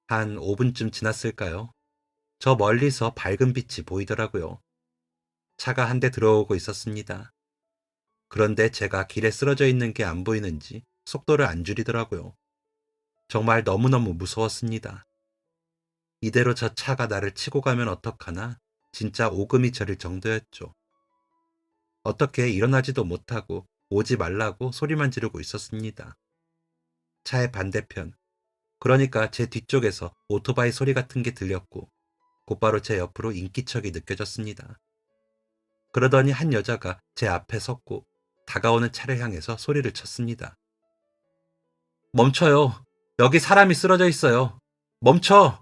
한 5분쯤 지났을까요? 저 멀리서 밝은 빛이 보이더라고요. 차가 한 대 들어오고 있었습니다. 그런데 제가 길에 쓰러져 있는 게 안 보이는지 속도를 안 줄이더라고요. 정말 너무너무 무서웠습니다. 이대로 저 차가 나를 치고 가면 어떡하나 진짜 오금이 저릴 정도였죠. 어떻게 일어나지도 못하고 오지 말라고 소리만 지르고 있었습니다. 차의 반대편, 그러니까 제 뒤쪽에서 오토바이 소리 같은 게 들렸고 곧바로 제 옆으로 인기척이 느껴졌습니다. 그러더니 한 여자가 제 앞에 섰고 다가오는 차를 향해서 소리를 쳤습니다. 멈춰요. 여기 사람이 쓰러져 있어요. 멈춰!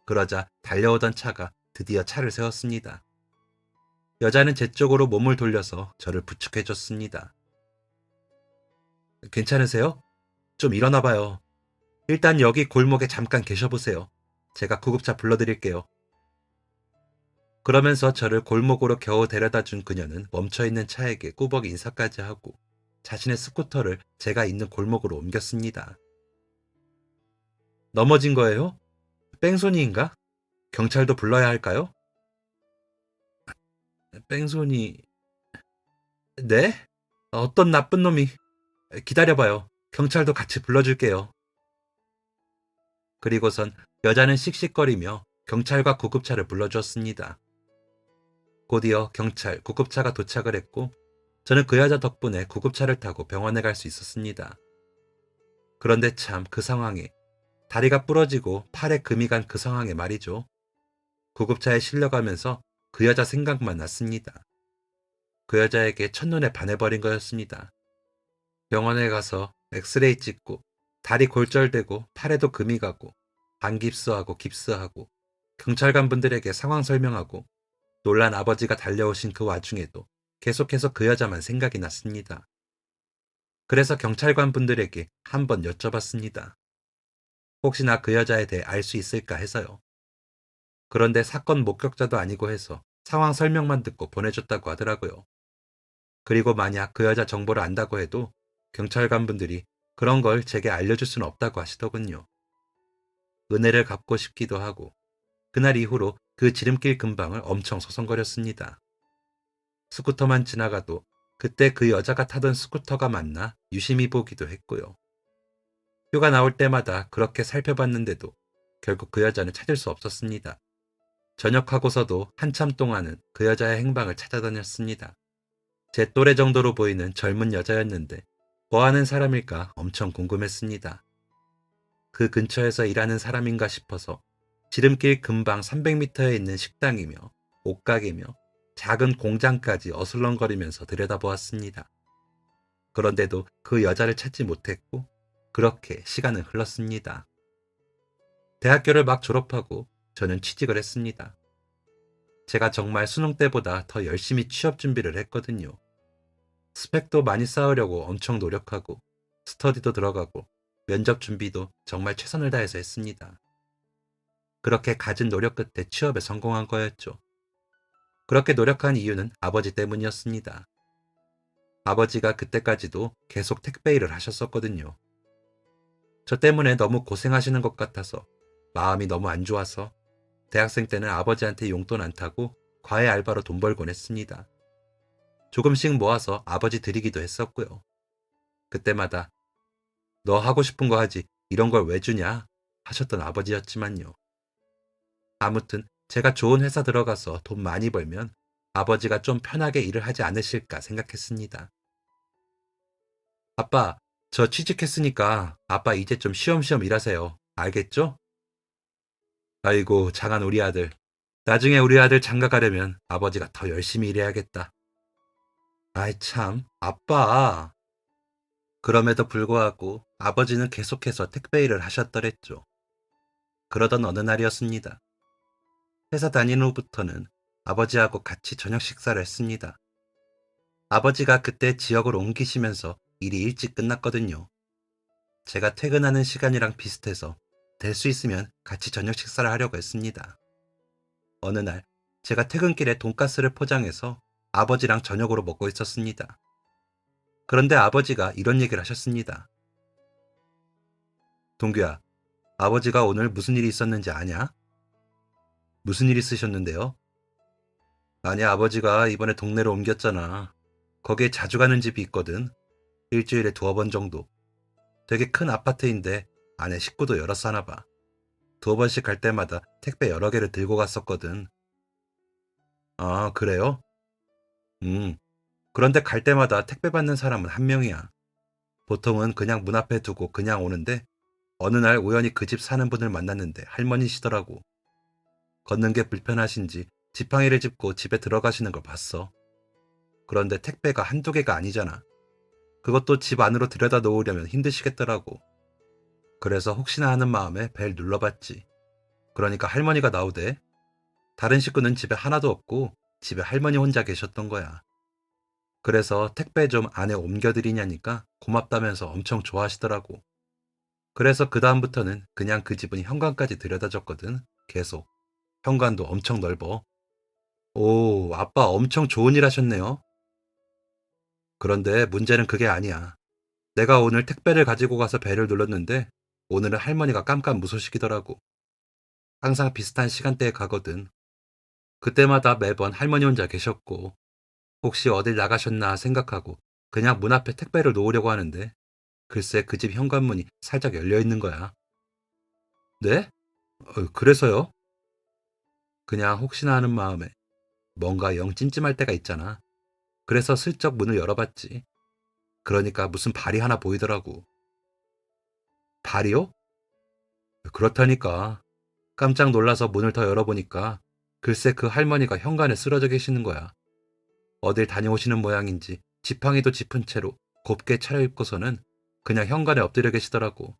그러자 달려오던 차가 드디어 차를 세웠습니다. 여자는 제 쪽으로 몸을 돌려서 저를 부축해줬습니다. 괜찮으세요? 좀 일어나 봐요. 일단 여기 골목에 잠깐 계셔보세요. 제가 구급차 불러드릴게요. 그러면서 저를 골목으로 겨우 데려다 준 그녀는 멈춰있는 차에게 꾸벅 인사까지 하고 자신의 스쿠터를 제가 있는 골목으로 옮겼습니다. 넘어진 거예요? 뺑소니인가? 경찰도 불러야 할까요? 뺑소니... 네? 어떤 나쁜 놈이... 기다려봐요. 경찰도 같이 불러줄게요. 그리고선 여자는 씩씩거리며 경찰과 구급차를 불러주었습니다. 곧이어 경찰, 구급차가 도착을 했고 저는 그 여자 덕분에 구급차를 타고 병원에 갈 수 있었습니다. 그런데 참 그 상황에 다리가 부러지고 팔에 금이 간 그 상황에 말이죠. 구급차에 실려가면서 그 여자 생각만 났습니다. 그 여자에게 첫눈에 반해버린 거였습니다. 병원에 가서 엑스레이 찍고 다리 골절되고 팔에도 금이 가고 반깁스하고 깁스하고 경찰관 분들에게 상황 설명하고 놀란 아버지가 달려오신 그 와중에도 계속해서 그 여자만 생각이 났습니다. 그래서 경찰관 분들에게 한번 여쭤봤습니다. 혹시나 그 여자에 대해 알 수 있을까 해서요. 그런데 사건 목격자도 아니고 해서 상황 설명만 듣고 보내줬다고 하더라고요. 그리고 만약 그 여자 정보를 안다고 해도 경찰관 분들이 그런 걸 제게 알려줄 수는 없다고 하시더군요. 은혜를 갚고 싶기도 하고 그날 이후로 그 지름길 근방을 엄청 서성거렸습니다. 스쿠터만 지나가도 그때 그 여자가 타던 스쿠터가 맞나 유심히 보기도 했고요. 휴가 나올 때마다 그렇게 살펴봤는데도 결국 그 여자는 찾을 수 없었습니다. 전역하고서도 한참 동안은 그 여자의 행방을 찾아다녔습니다. 제 또래 정도로 보이는 젊은 여자였는데 뭐하는 사람일까 엄청 궁금했습니다. 그 근처에서 일하는 사람인가 싶어서 지름길 근방 300m에 있는 식당이며 옷가게며 작은 공장까지 어슬렁거리면서 들여다보았습니다. 그런데도 그 여자를 찾지 못했고 그렇게 시간은 흘렀습니다. 대학교를 막 졸업하고 저는 취직을 했습니다. 제가 정말 수능 때보다 더 열심히 취업 준비를 했거든요. 스펙도 많이 쌓으려고 엄청 노력하고 스터디도 들어가고 면접 준비도 정말 최선을 다해서 했습니다. 그렇게 갖은 노력 끝에 취업에 성공한 거였죠. 그렇게 노력한 이유는 아버지 때문이었습니다. 아버지가 그때까지도 계속 택배 일을 하셨었거든요. 저 때문에 너무 고생하시는 것 같아서 마음이 너무 안 좋아서 대학생 때는 아버지한테 용돈 안 타고 과외 알바로 돈 벌곤 했습니다. 조금씩 모아서 아버지 드리기도 했었고요. 그때마다 너 하고 싶은 거 하지 이런 걸 왜 주냐 하셨던 아버지였지만요. 아무튼 제가 좋은 회사 들어가서 돈 많이 벌면 아버지가 좀 편하게 일을 하지 않으실까 생각했습니다. 아빠, 저 취직했으니까 아빠 이제 좀 쉬엄쉬엄 일하세요. 알겠죠? 아이고, 장한 우리 아들. 나중에 우리 아들 장가 가려면 아버지가 더 열심히 일해야겠다. 아이 참, 아빠. 그럼에도 불구하고 아버지는 계속해서 택배 일을 하셨더랬죠. 그러던 어느 날이었습니다. 회사 다닌 후부터는 아버지하고 같이 저녁 식사를 했습니다. 아버지가 그때 지역을 옮기시면서 일이 일찍 끝났거든요. 제가 퇴근하는 시간이랑 비슷해서 될 수 있으면 같이 저녁 식사를 하려고 했습니다. 어느 날 제가 퇴근길에 돈가스를 포장해서 아버지랑 저녁으로 먹고 있었습니다. 그런데 아버지가 이런 얘기를 하셨습니다. 동규야, 아버지가 오늘 무슨 일이 있었는지 아냐? 무슨 일 있으셨는데요? 아니, 아버지가 이번에 동네로 옮겼잖아. 거기에 자주 가는 집이 있거든. 일주일에 2번 정도. 되게 큰 아파트인데 안에 식구도 여럿 사나 봐. 2번씩 갈 때마다 택배 여러 개를 들고 갔었거든. 아, 그래요? 음. 그런데 갈 때마다 택배 받는 사람은 한 명이야. 보통은 그냥 문 앞에 두고 그냥 오는데 어느 날 우연히 그 집 사는 분을 만났는데 할머니시더라고. 걷는 게 불편하신지 지팡이를 짚고 집에 들어가시는 걸 봤어. 그런데 택배가 한두 개가 아니잖아. 그것도 집 안으로 들여다 놓으려면 힘드시겠더라고. 그래서 혹시나 하는 마음에 벨 눌러봤지. 그러니까 할머니가 나오대. 다른 식구는 집에 하나도 없고 집에 할머니 혼자 계셨던 거야. 그래서 택배 좀 안에 옮겨드리냐니까 고맙다면서 엄청 좋아하시더라고. 그래서 그다음부터는 그냥 그 집은 현관까지 들여다줬거든. 계속. 현관도 엄청 넓어. 오, 아빠 엄청 좋은 일 하셨네요. 그런데 문제는 그게 아니야. 내가 오늘 택배를 가지고 가서 벨을 눌렀는데 오늘은 할머니가 깜깜무소식이더라고. 항상 비슷한 시간대에 가거든. 그때마다 매번 할머니 혼자 계셨고 혹시 어딜 나가셨나 생각하고 그냥 문 앞에 택배를 놓으려고 하는데 글쎄 그 집 현관문이 살짝 열려 있는 거야. 네? 그래서요? 그냥 혹시나 하는 마음에 뭔가 영 찜찜할 때가 있잖아. 그래서 슬쩍 문을 열어봤지. 그러니까 무슨 발이 하나 보이더라고. 발이요? 그렇다니까. 깜짝 놀라서 문을 더 열어보니까 글쎄 그 할머니가 현관에 쓰러져 계시는 거야. 어딜 다녀오시는 모양인지 지팡이도 짚은 채로 곱게 차려입고서는 그냥 현관에 엎드려 계시더라고.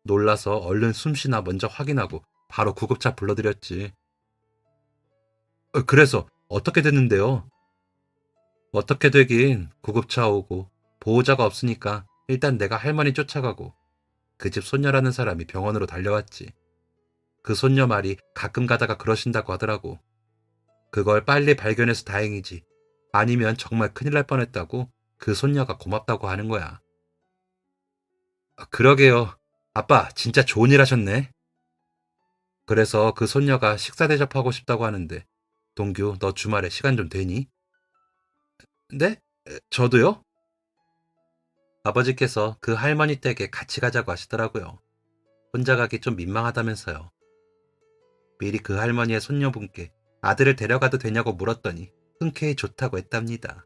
놀라서 얼른 숨쉬나 먼저 확인하고 바로 구급차 불러드렸지. 그래서 어떻게 됐는데요? 어떻게 되긴 구급차 오고 보호자가 없으니까 일단 내가 할머니 쫓아가고 그 집 손녀라는 사람이 병원으로 달려왔지. 그 손녀 말이 가끔 가다가 그러신다고 하더라고. 그걸 빨리 발견해서 다행이지. 아니면 정말 큰일 날 뻔했다고 그 손녀가 고맙다고 하는 거야. 그러게요. 아빠, 진짜 좋은 일 하셨네. 그래서 그 손녀가 식사 대접하고 싶다고 하는데, 동규, 너 주말에 시간 좀 되니? 네? 저도요? 아버지께서 그 할머니 댁에 같이 가자고 하시더라고요. 혼자 가기 좀 민망하다면서요. 미리 그 할머니의 손녀분께 아들을 데려가도 되냐고 물었더니 흔쾌히 좋다고 했답니다.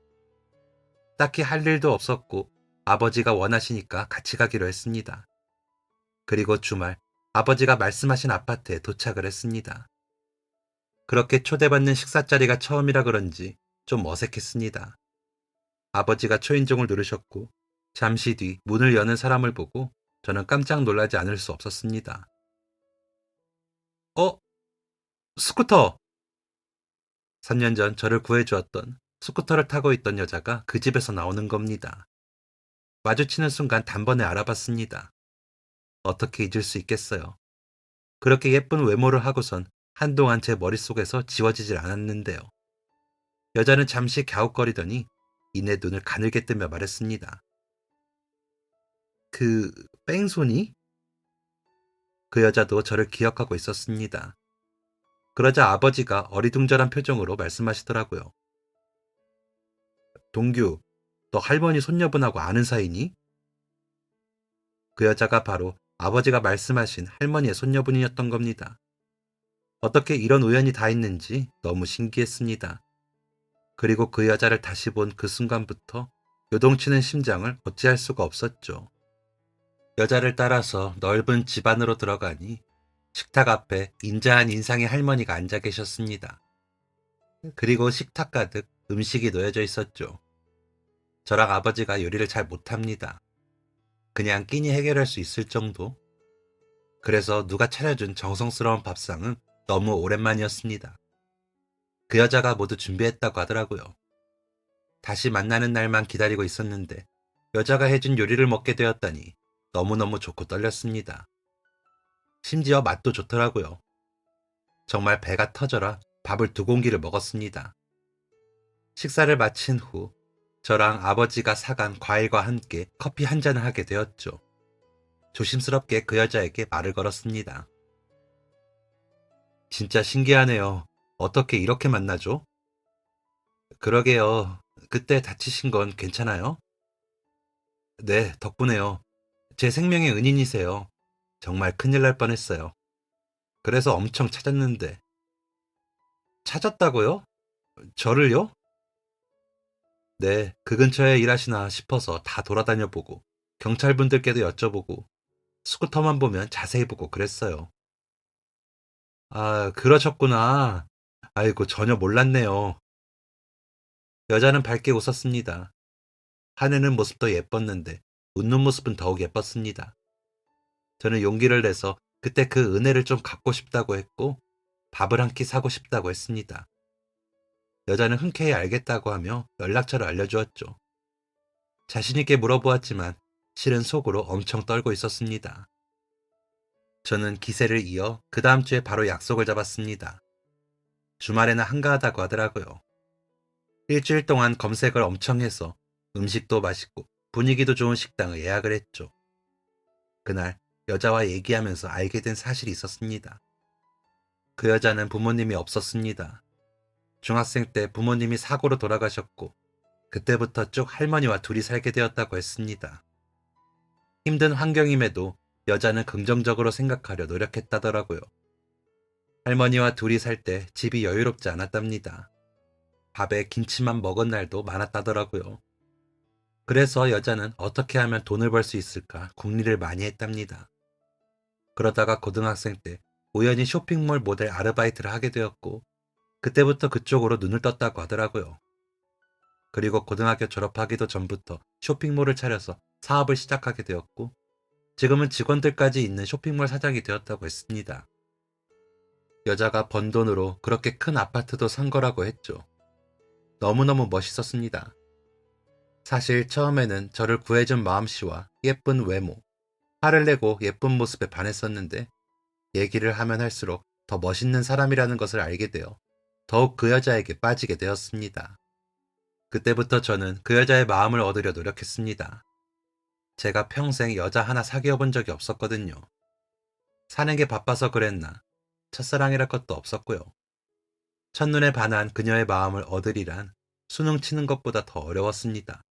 딱히 할 일도 없었고 아버지가 원하시니까 같이 가기로 했습니다. 그리고 주말 아버지가 말씀하신 아파트에 도착을 했습니다. 그렇게 초대받는 식사 자리가 처음이라 그런지 좀 어색했습니다. 아버지가 초인종을 누르셨고 잠시 뒤 문을 여는 사람을 보고 저는 깜짝 놀라지 않을 수 없었습니다. 어? 스쿠터! 3년 전 저를 구해주었던 스쿠터를 타고 있던 여자가 그 집에서 나오는 겁니다. 마주치는 순간 단번에 알아봤습니다. 어떻게 잊을 수 있겠어요. 그렇게 예쁜 외모를 하고선 한동안 제 머릿속에서 지워지질 않았는데요. 여자는 잠시 갸웃거리더니 이내 눈을 가늘게 뜨며 말했습니다. 그 뺑소니? 그 여자도 저를 기억하고 있었습니다. 그러자 아버지가 어리둥절한 표정으로 말씀하시더라고요. 동규, 너 할머니 손녀분하고 아는 사이니? 그 여자가 바로 아버지가 말씀하신 할머니의 손녀분이었던 겁니다. 어떻게 이런 우연이 다 있는지 너무 신기했습니다. 그리고 그 여자를 다시 본 그 순간부터 요동치는 심장을 어찌할 수가 없었죠. 여자를 따라서 넓은 집 안으로 들어가니 식탁 앞에 인자한 인상의 할머니가 앉아 계셨습니다. 그리고 식탁 가득 음식이 놓여져 있었죠. 저랑 아버지가 요리를 잘 못합니다. 그냥 끼니 해결할 수 있을 정도? 그래서 누가 차려준 정성스러운 밥상은 너무 오랜만이었습니다. 그 여자가 모두 준비했다고 하더라고요. 다시 만나는 날만 기다리고 있었는데 여자가 해준 요리를 먹게 되었다니 너무너무 좋고 떨렸습니다. 심지어 맛도 좋더라고요. 정말 배가 터져라 밥을 2공기를 먹었습니다. 식사를 마친 후 저랑 아버지가 사간 과일과 함께 커피 한 잔을 하게 되었죠. 조심스럽게 그 여자에게 말을 걸었습니다. 진짜 신기하네요. 어떻게 이렇게 만나죠? 그러게요. 그때 다치신 건 괜찮아요? 네, 덕분에요. 제 생명의 은인이세요. 정말 큰일 날 뻔했어요. 그래서 엄청 찾았는데. 찾았다고요? 저를요? 네, 그 근처에 일하시나 싶어서 다 돌아다녀 보고, 경찰분들께도 여쭤보고, 스쿠터만 보면 자세히 보고 그랬어요. 아, 그러셨구나. 아이고, 전혀 몰랐네요. 여자는 밝게 웃었습니다. 화내는 모습도 예뻤는데, 웃는 모습은 더욱 예뻤습니다. 저는 용기를 내서 그때 그 은혜를 좀 갚고 싶다고 했고, 밥을 한 끼 사고 싶다고 했습니다. 여자는 흔쾌히 알겠다고 하며 연락처를 알려주었죠. 자신있게 물어보았지만 실은 속으로 엄청 떨고 있었습니다. 저는 기세를 이어 그 다음 주에 바로 약속을 잡았습니다. 주말에는 한가하다고 하더라고요. 일주일 동안 검색을 엄청 해서 음식도 맛있고 분위기도 좋은 식당을 예약을 했죠. 그날 여자와 얘기하면서 알게 된 사실이 있었습니다. 그 여자는 부모님이 없었습니다. 중학생 때 부모님이 사고로 돌아가셨고 그때부터 쭉 할머니와 둘이 살게 되었다고 했습니다. 힘든 환경임에도 여자는 긍정적으로 생각하려 노력했다더라고요. 할머니와 둘이 살 때 집이 여유롭지 않았답니다. 밥에 김치만 먹은 날도 많았다더라고요. 그래서 여자는 어떻게 하면 돈을 벌 수 있을까 궁리를 많이 했답니다. 그러다가 고등학생 때 우연히 쇼핑몰 모델 아르바이트를 하게 되었고 그때부터 그쪽으로 눈을 떴다고 하더라고요. 그리고 고등학교 졸업하기도 전부터 쇼핑몰을 차려서 사업을 시작하게 되었고 지금은 직원들까지 있는 쇼핑몰 사장이 되었다고 했습니다. 여자가 번 돈으로 그렇게 큰 아파트도 산 거라고 했죠. 너무너무 멋있었습니다. 사실 처음에는 저를 구해준 마음씨와 예쁜 외모, 화를 내고 예쁜 모습에 반했었는데 얘기를 하면 할수록 더 멋있는 사람이라는 것을 알게 되어 더욱 그 여자에게 빠지게 되었습니다. 그때부터 저는 그 여자의 마음을 얻으려 노력했습니다. 제가 평생 여자 하나 사귀어 본 적이 없었거든요. 사는 게 바빠서 그랬나 첫사랑이랄 것도 없었고요. 첫눈에 반한 그녀의 마음을 얻으리란 수능 치는 것보다 더 어려웠습니다.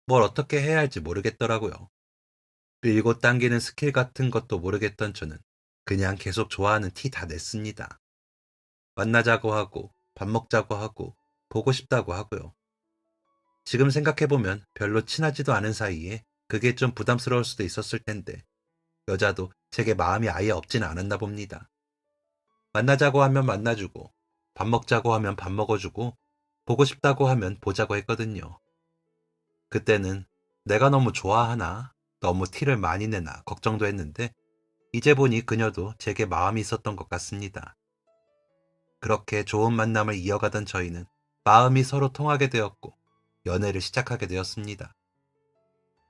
뭘 어떻게 해야 할지 모르겠더라고요. 밀고 당기는 스킬 같은 것도 모르겠던 저는 그냥 계속 좋아하는 티 다 냈습니다. 만나자고 하고 밥 먹자고 하고 보고 싶다고 하고요. 지금 생각해보면 별로 친하지도 않은 사이에 그게 좀 부담스러울 수도 있었을 텐데 여자도 제게 마음이 아예 없지는 않았나 봅니다. 만나자고 하면 만나주고 밥 먹자고 하면 밥 먹어주고 보고 싶다고 하면 보자고 했거든요. 그때는 내가 너무 좋아하나 너무 티를 많이 내나 걱정도 했는데 이제 보니 그녀도 제게 마음이 있었던 것 같습니다. 그렇게 좋은 만남을 이어가던 저희는 마음이 서로 통하게 되었고 연애를 시작하게 되었습니다.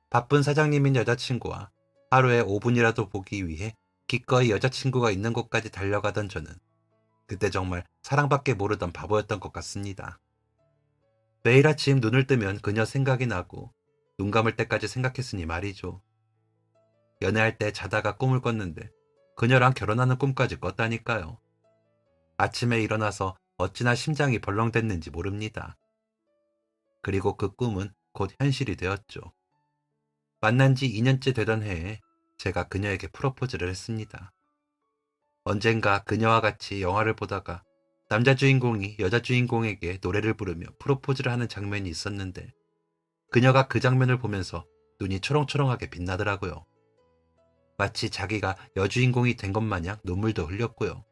바쁜 사장님인 여자친구와 하루에 5분이라도 보기 위해 기꺼이 여자친구가 있는 곳까지 달려가던 저는 그때 정말 사랑밖에 모르던 바보였던 것 같습니다. 매일 아침 눈을 뜨면 그녀 생각이 나고 눈 감을 때까지 생각했으니 말이죠. 연애할 때 자다가 꿈을 꿨는데 그녀랑 결혼하는 꿈까지 꿨다니까요. 아침에 일어나서 어찌나 심장이 벌렁댔는지 모릅니다. 그리고 그 꿈은 곧 현실이 되었죠. 만난 지 2년째 되던 해에 제가 그녀에게 프로포즈를 했습니다. 언젠가 그녀와 같이 영화를 보다가 남자 주인공이 여자 주인공에게 노래를 부르며 프로포즈를 하는 장면이 있었는데 그녀가 그 장면을 보면서 눈이 초롱초롱하게 빛나더라고요. 마치 자기가 여주인공이 된 것 마냥 눈물도 흘렸고요.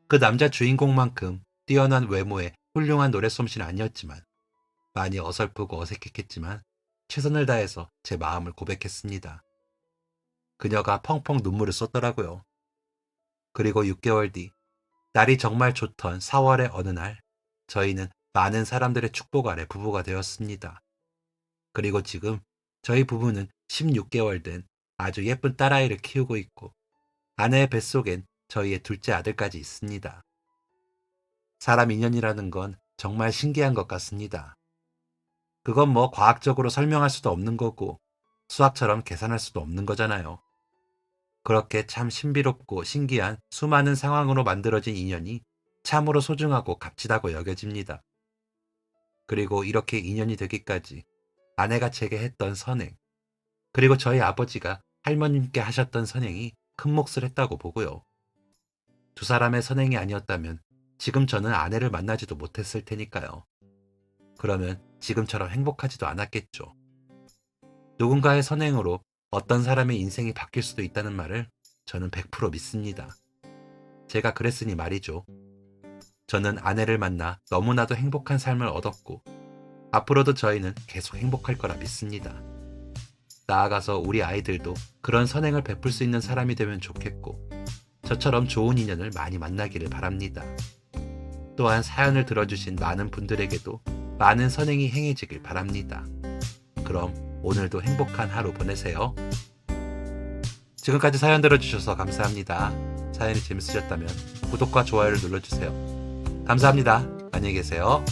그 남자 주인공만큼 뛰어난 외모에 훌륭한 노래솜씨는 아니었지만 많이 어설프고 어색했겠지만 최선을 다해서 제 마음을 고백했습니다. 그녀가 펑펑 눈물을 쏟더라고요. 그리고 6개월 뒤 날이 정말 좋던 4월의 어느 날 저희는 많은 사람들의 축복 아래 부부가 되었습니다. 그리고 지금 저희 부부는 16개월 된 아주 예쁜 딸아이를 키우고 있고 아내의 뱃속엔 저희의 둘째 아들까지 있습니다. 사람 인연이라는 건 정말 신기한 것 같습니다. 그건 뭐 과학적으로 설명할 수도 없는 거고 수학처럼 계산할 수도 없는 거잖아요. 그렇게 참 신비롭고 신기한 수많은 상황으로 만들어진 인연이 참으로 소중하고 값지다고 여겨집니다. 그리고 이렇게 인연이 되기까지 아내가 제게 했던 선행, 그리고 저희 아버지가 할머님께 하셨던 선행이 큰 몫을 했다고 보고요. 두 사람의 선행이 아니었다면 지금 저는 아내를 만나지도 못했을 테니까요. 그러면 지금처럼 행복하지도 않았겠죠. 누군가의 선행으로 어떤 사람의 인생이 바뀔 수도 있다는 말을 저는 100% 믿습니다. 제가 그랬으니 말이죠. 저는 아내를 만나 너무나도 행복한 삶을 얻었고 앞으로도 저희는 계속 행복할 거라 믿습니다. 나아가서 우리 아이들도 그런 선행을 베풀 수 있는 사람이 되면 좋겠고 저처럼 좋은 인연을 많이 만나기를 바랍니다. 또한 사연을 들어주신 많은 분들에게도 많은 선행이 행해지길 바랍니다. 그럼 오늘도 행복한 하루 보내세요. 지금까지 사연 들어주셔서 감사합니다. 사연이 재밌으셨다면 구독과 좋아요를 눌러주세요. 감사합니다. 안녕히 계세요.